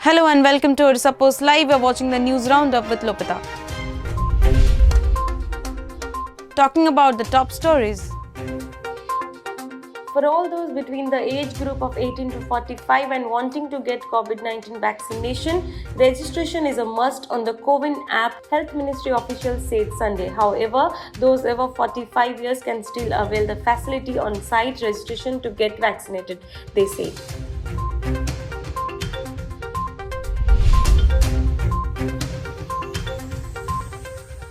Hello and welcome to Odisha Post Live. We are watching the news roundup with Lopita. Talking about the top stories. For all those between the age group of 18 to 45 and wanting to get COVID-19 vaccination, registration is a must on the CoWIN app, Health Ministry officials said Sunday. However, those above 45 years can still avail the facility on site registration to get vaccinated, they said.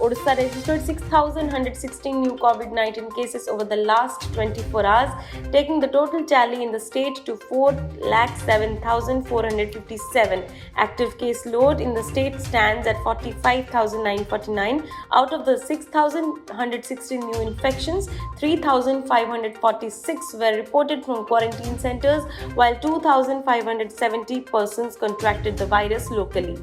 Odisha registered 6,116 new COVID-19 cases over the last 24 hours, taking the total tally in the state to 4,07,457. Active case load in the state stands at 45,949. Out of the 6,116 new infections, 3,546 were reported from quarantine centers, while 2,570 persons contracted the virus locally.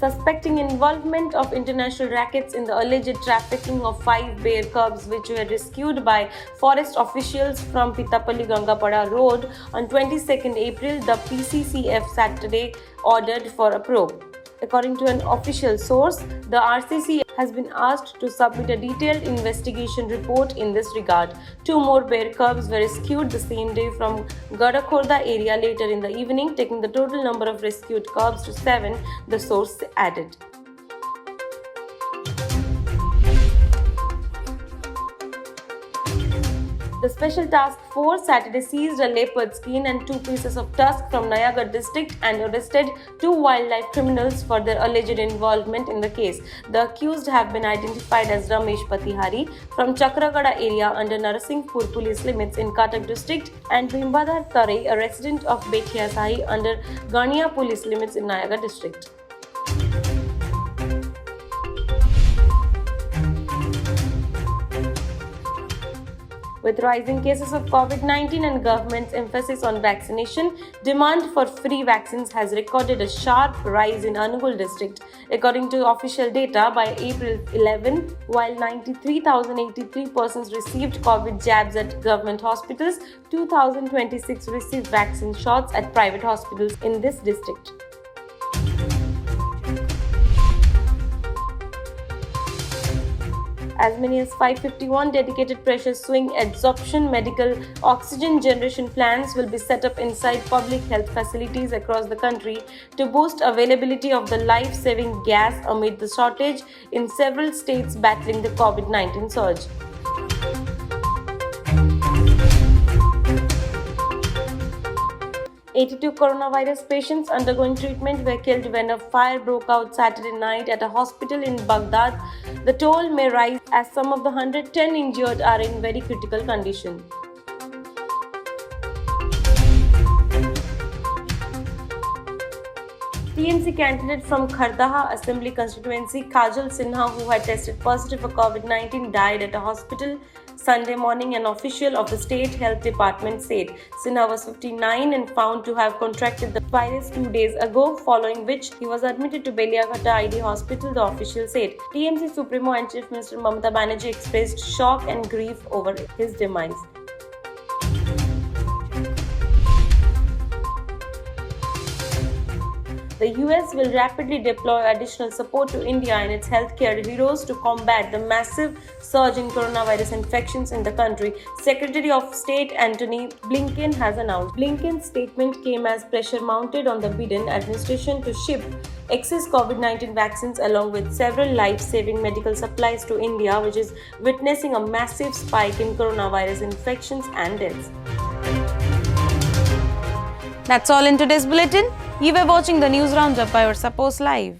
Suspecting involvement of international rackets in the alleged trafficking of 5 bear cubs which were rescued by forest officials from Pitapalli Gangapada Road on 22nd April, the PCCF Saturday ordered for a probe. According to an official source, the RCC has been asked to submit a detailed investigation report in this regard. 2 more bear cubs were rescued the same day from Gadakhorda area later in the evening, taking the total number of rescued cubs to 7, the source added. The Special Task Force Saturday seized a leopard skin and 2 pieces of tusk from Nayagarh district and arrested 2 wildlife criminals for their alleged involvement in the case. The accused have been identified as Ramesh Patihari from Chakragada area under Narasinghpur police limits in Cuttack district and Bimbadhar Tare, a resident of Bethia Sahi under Gania police limits in Nayagarh district. With rising cases of COVID-19 and government's emphasis on vaccination, demand for free vaccines has recorded a sharp rise in Angul district. According to official data, by April 11, while 93,083 persons received COVID jabs at government hospitals, 2,026 received vaccine shots at private hospitals in this district. As many as 551 dedicated pressure swing adsorption medical oxygen generation plants will be set up inside public health facilities across the country to boost availability of the life-saving gas amid the shortage in several states battling the COVID-19 surge. "82 coronavirus patients undergoing treatment were killed when a fire broke out Saturday night at a hospital in Baghdad. The toll may rise as some of the 110 injured are in very critical condition." TMC candidate from Khardaha Assembly constituency, Kajal Sinha, who had tested positive for COVID-19, died at a hospital Sunday morning, an official of the state health department said. Sinha was 59 and found to have contracted the virus 2 days ago, following which he was admitted to Beliaghata ID hospital, the official said. TMC Supremo and Chief Minister Mamata Banerjee expressed shock and grief over his demise. The US will rapidly deploy additional support to India and its healthcare heroes to combat the massive surge in coronavirus infections in the country, Secretary of State Antony Blinken has announced. Blinken's statement came as pressure mounted on the Biden administration to ship excess COVID-19 vaccines along with several life-saving medical supplies to India, which is witnessing a massive spike in coronavirus infections and deaths. That's all in today's bulletin. You were watching the news roundup by Odisha Post Live.